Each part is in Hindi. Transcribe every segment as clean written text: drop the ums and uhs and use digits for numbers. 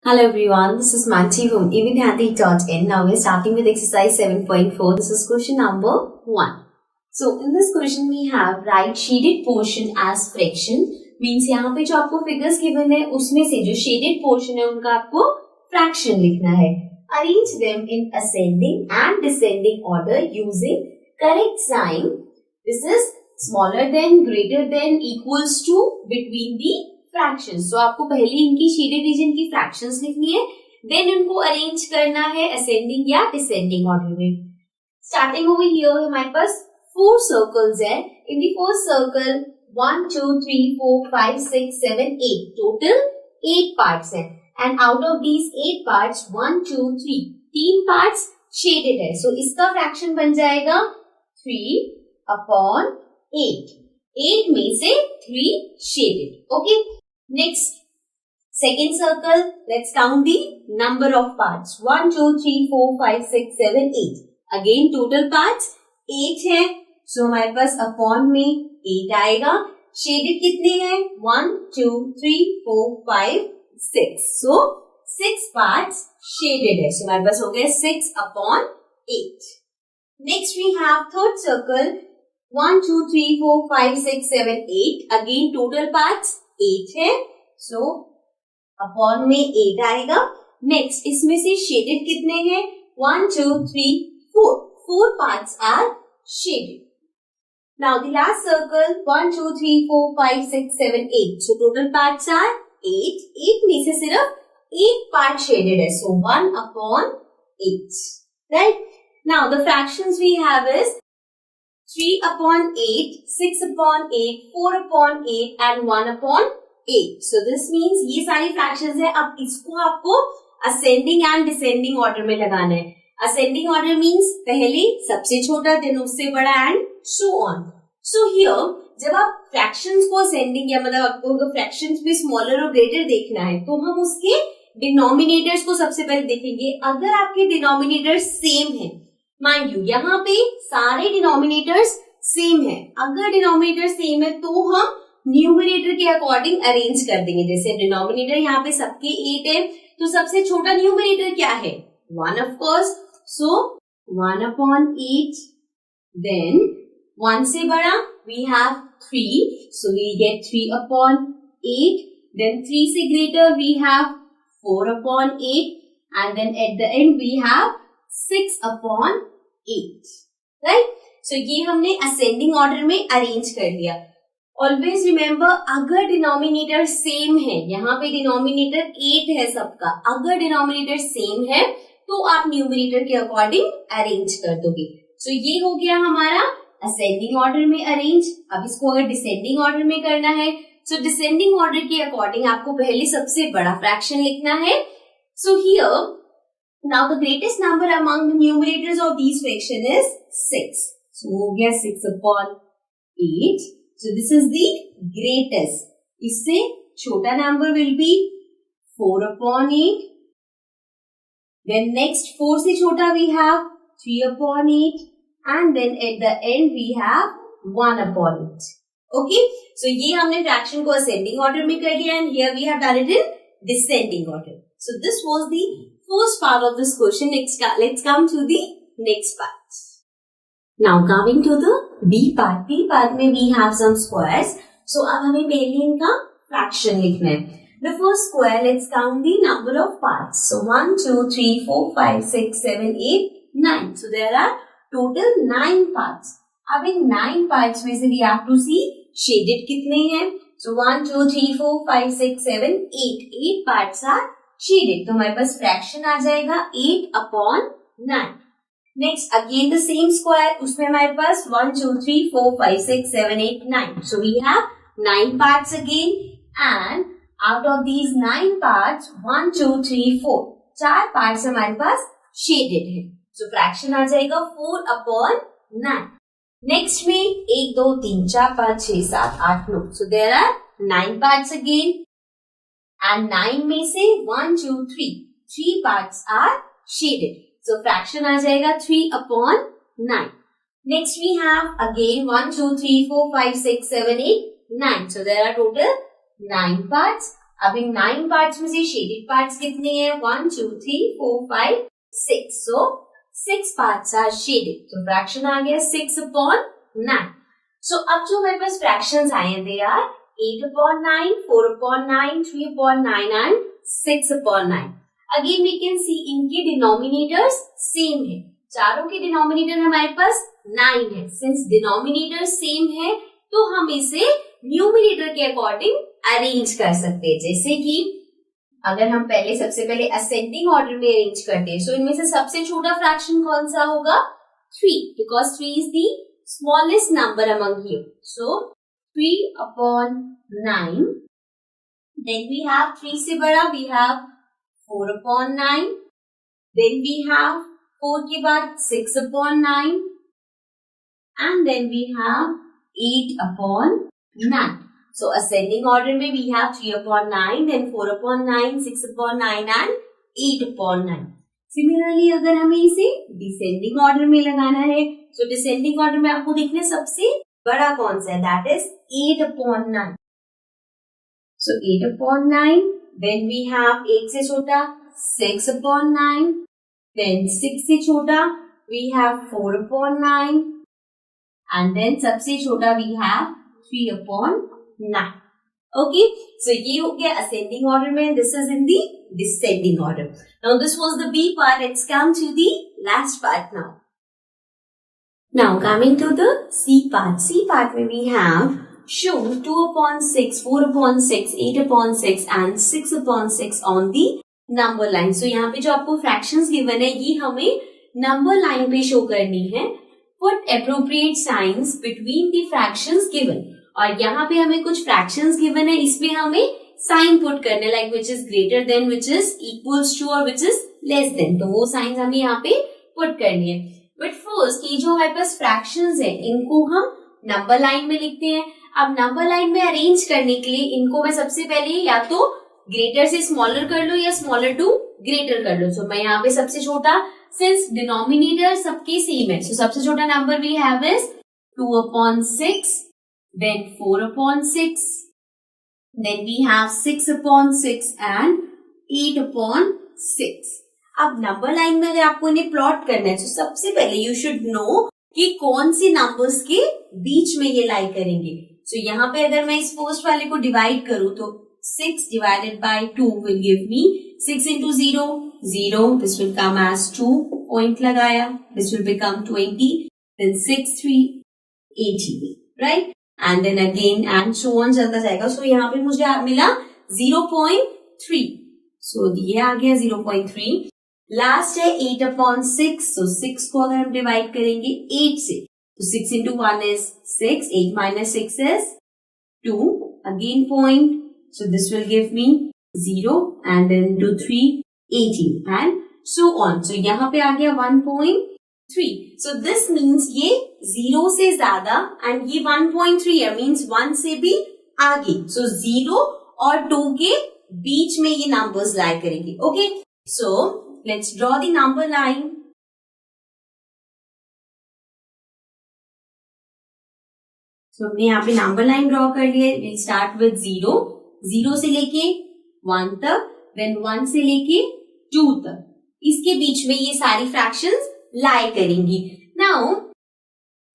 Hello everyone, this is Manchi from evidyanti.in. Now we're starting with exercise 7.4. This is question number 1. So in this question we have write shaded portion as fraction. Means यहाँ पे जो आपको figures given है उसमें से जो shaded portion है उनका आपको fraction लिखना है. Arrange them in ascending and descending order using correct sign. This is smaller than, greater than, equals to, between the fractions. तो आपको पहले इनकी शेडेड रीजन की फ्रैक्शंस लिखनी है, देन उनको अरेंज करना है असेंडिंग या डिसेंडिंग ऑर्डर में. स्टार्टिंग ओवर हियर हमारे पास 4 सर्कल्स है. In the first circle 1 2 3 4 5 6 7 8 total 8 parts हैं. And out of these 8 parts 1 2 3 3 parts shaded है. सो इसका फ्रैक्शन बन जाएगा 3/8. 8 में से 3 shaded. Okay. Next, second circle, let's count the number of parts. 1, 2, 3, 4, 5, 6, 7, 8. Again, total parts 8 है. So, हमारे पास upon में 8 आएगा. Shaded कितने हैं? 1, 2, 3, 4, 5, 6. So, 6 parts shaded है. So, हमारे पास हो गया 6/8. Next, we have third circle. 1, 2, 3, 4, 5, 6, 7, 8. Again, total parts 8 है. सो अपॉन में 8 आएगा. नेक्स्ट इसमें से शेडेड कितने हैं? 1 2 3 4. 4 parts are shaded. Now the last circle 1 2 3 4 5 6 7 8. So total parts are 8. 8 में से सिर्फ 8 पार्ट शेडेड है. So 1/8. Right. Now the fractions we have is 3/8, 6/8, 4/8 and 1/8. So this means ये सारी fractions है. अब इसको आपको ascending and descending order में लगाना है. Ascending order means पहले सबसे छोटा, then उससे बड़ा and so on. So here जब आप fractions को ascending या मतलब आपको अगर fractions में smaller और greater देखना है तो हम उसके denominators को सबसे पहले देखेंगे. अगर आपके denominators same है, माइंड यू यहाँ पे सारे डिनोमिनेटर्स सेम है. अगर डिनोमिनेटर सेम है तो हम न्यूमरेटर के अकॉर्डिंग अरेंज कर देंगे. जैसे डिनोमिनेटर यहाँ पे सबके 8 है तो सबसे छोटा न्यूमरेटर क्या है? 1 ऑफ कोर्स. सो 1/8. देन 1 से बड़ा we have 3. So we get 3/8. Then 3 से greater we have 4/8. And then at the end we have 6/8. Right. So ये हमने असेंडिंग ऑर्डर में अरेंज कर लिया. ऑलवेज रिमेम्बर अगर डिनोमिनेटर सेम है, यहाँ पे डिनोमिनेटर 8 है सबका, अगर डिनोमिनेटर सेम है तो आप न्यूमरेटर के अकॉर्डिंग अरेंज कर दोगे. सो ये हो गया हमारा असेंडिंग ऑर्डर में अरेंज. अब इसको अगर डिसेंडिंग ऑर्डर में करना है सो डिसेंडिंग ऑर्डर के अकॉर्डिंग आपको पहले सबसे बड़ा फ्रैक्शन लिखना है. So here now the greatest number among the numerators of these fraction is 6. So हो गया 6/8. So this is the greatest. इससे छोटा number will be 4/8. Then next 4 से छोटा we have 3/8. And then at the end we have 1/8. Okay. So ये हमने fraction को ascending order में कर लिया and here we have done it in descending order. So this was the first part of this question. Next, let's come to the next part. Now coming to the B part. B part में we have some squares. So अब हमें पहले इनका fraction लिखना है. The first square, let's count the number of parts. So 1 2 3 4 5 6 7 8 9. So there are total 9 parts. अब इन 9 parts में से we have to see shaded कितने हैं. So 1 2 3 4 5 6 7 8. 8 parts are shaded. तो हमारे पास फ्रैक्शन आ जाएगा 8/9. Next again the same square. उसमें हमारे पास 1 2 3 4 5 6 7 8 9. So we have 9 parts again and out of these 9 parts 1 2 3 4 4 parts हमारे पास शेडेड है. सो फ्रैक्शन आ जाएगा 4/9. नेक्स्ट में 1 2 3 4 5 6 7 8 9. So there are 9 parts again. And 9 में से 1 2 3 parts are shaded. So fraction आ जाएगा 3/9. Next we have again 1 2 3 4 5 6 7 8 9. So there are total 9 parts अब इन 9 पार्ट्स में से शेडेड पार्ट्स कितने हैं? 1 2 3 4 5 6. So 6 parts are shaded. तो फ्रैक्शन आ गया 6/9. सो अब जो मेरे पास फ्रैक्शंस आए हैं they are 8/9, 4/9, 3/9 and 6/9. Again we can see इनके डिनोमिनेटर्स सेम है. चारों के डिनोमिनेटर हमारे पास 9 है. सिंस डिनोमिनेटर सेम है तो हम इसे न्यूमिनेटर के अकॉर्डिंग अरेंज कर सकते हैं. जैसे कि अगर हम सबसे पहले असेंडिंग ऑर्डर में अरेंज करते हैं, सो इनमें से सबसे छोटा फ्रैक्शन कौन सा होगा? 3, because 3 is the smallest number among here. So 3/9. Then we have 3 से बड़ा we have 4/9. Then we have 4 के बाद 6/9 and then we have 8/9. So ascending order में we have 3/9, then 4/9, 6/9 and 8/9. Similarly अगर हमें इसे descending order में लगाना है, so descending order में आपको देखना है सबसे बड़ा कौन सा है? That is 8/9. So 8/9, then we have 8 से छोटा 6/9, then 6 से छोटा we have 4/9. And then सबसे छोटा we have 3/9. Okay, so ये हो गया ascending order में. This is in the descending order. Now this was the B part. Let's come to the last part now. Now coming to the C part. C part में we have shown 2/6, 4/6, 8/6 and 6/6 on the number line. So यहाँ पे जो आपको fractions given है ये हमें number line पे show करनी है. Put appropriate signs between the fractions given. और यहाँ पे हमें कुछ fractions given है, इसमें हमें sign put करने like which is greater than, which is equals to और which is less than. तो वो signs हमें यहाँ पे put करनी है. But first ये जो हमारे पास fractions है इनको हम number line में लिखते हैं. अब number line में arrange करने के लिए इनको मैं सबसे पहले या तो greater से smaller कर लो या smaller to greater कर लो. So मैं यहाँ पे सबसे छोटा since denominator सबके सेम है, so सबसे छोटा number we have is 2/6, then 4/6, then we have 6/6 and 8/6. अब नंबर लाइन में अगर आपको इन्हें प्लॉट करना है तो सबसे पहले you should know कि कौन सी नंबर्स के बीच में ये लाई करेंगे. So यहाँ पे अगर मैं इस फर्स्ट वाले को डिवाइड करूं तो 6 divided by 2 will give me 6 into 0, 0. This will come as 2. Point लगाया. This will become 20. Then 6, 3, 80. Right? And then again and so on चलता जाएगा. So यहाँ पे मुझे मिला 0.3. So ये आ गया 0.3. लास्ट है 8/6. So 6 को अगर हम डिवाइड करेंगे 8 से तो 6 into 1 is 6. 8 minus 6 is 2. Again point. So this will give me 0 and then to 3, 18 and so on. So यहाँ पे आ गया 1.3. So this means ये 0 से ज्यादा and ये 1.3 है means 1 से भी आगे. So 0 और 2 के बीच में ये numbers lie करेंगे. Okay. So let's draw the number line. So हमने यहाँ पे नंबर लाइन ड्रॉ कर लिया. We'll start with 0. 0 से लेके 1 तक, then 1 से लेके 2 तक. इसके बीच में ये सारी फ्रैक्शंस लाई करेंगी. नाउ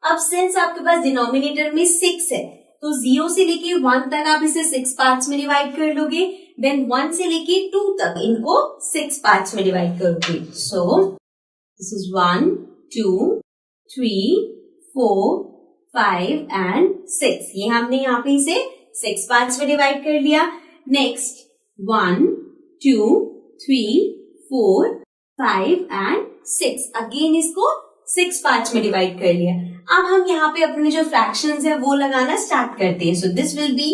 अब सिंस आपके पास डिनोमिनेटर में 6 है तो 0 से लेके 1 तक आप इसे 6 पार्ट्स में डिवाइड कर लोगे. देन 1 से लेके 2 तक इनको 6 पार्ट्स में डिवाइड करोगे. So this is 1, 2, 3, 4, 5 and 6. ये हमने यहाँ पे इसे 6 पार्ट्स में डिवाइड कर लिया. Next 1, 2, 3, 4, 5 and 6. अगेन इसको 6 पार्ट्स में डिवाइड कर लिया. अब हम यहाँ पे अपने जो फ्रैक्शंस है वो लगाना स्टार्ट करते हैं. So this will be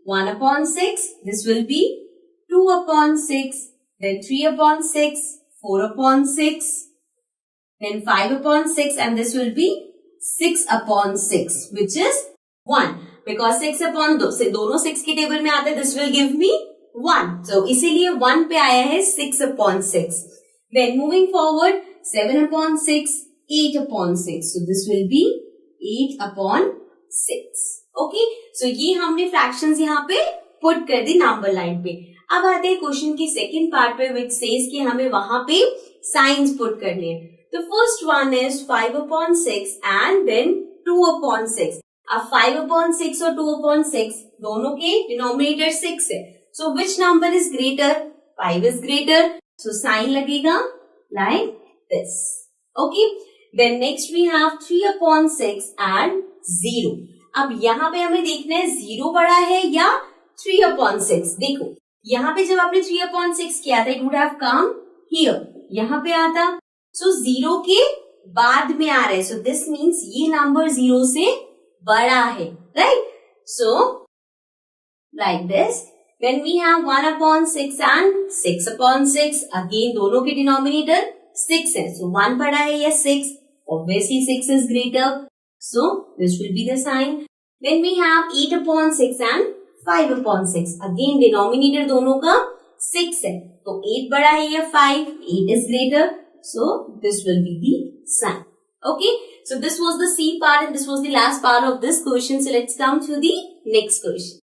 1/6, this will be 2/6, then 3/6, 4/6, then 5/6 and this will be 6/6 which is 1. Because 6/2 से दोनों 6 के टेबल में आते हैं, this will give me 1. So इसीलिए 1 पे आया है 6/6. Then moving forward 7/6, 8/6. So this will be 8/6. Okay. So ये हमने fractions यहाँ पे पुट कर दी नंबर लाइन पे. अब आते हैं क्वेश्चन की सेकंड पार्ट पे, विच सेज कि हमें वहां पे साइंस पुट करने हैं. तो first one is 5/6 and then 2/6. अब 5/6 और 2/6 दोनों के डिनोमिनेटर 6 है. So which number is greater? 5 is greater. So sign लगेगा like this. Okay. Then next we have 3/6 and 0. अब यहाँ पे हमें देखना है 0 बड़ा है या 3/6. देखो यहाँ पे जब आपने 3/6 किया था, it would have come here, यहाँ पे आता. सो 0 के बाद में आ रहा है. सो दिस मीन्स ये नंबर 0 से बड़ा है, right? So like this. Then we have 1/6 and 6/6. Again दोनों के डिनोमिनेटर 6 है. So 1 बड़ा है या 6? Obviously 6 is greater. So this will be the sign. Then we have 8/6 and 5/6. Again denominator दोनों का 6 है. तो 8 बड़ा है या 5? 8 is greater. So this will be the sign. Okay. So this was the C part and this was the last part of this question. So let's come to the next question.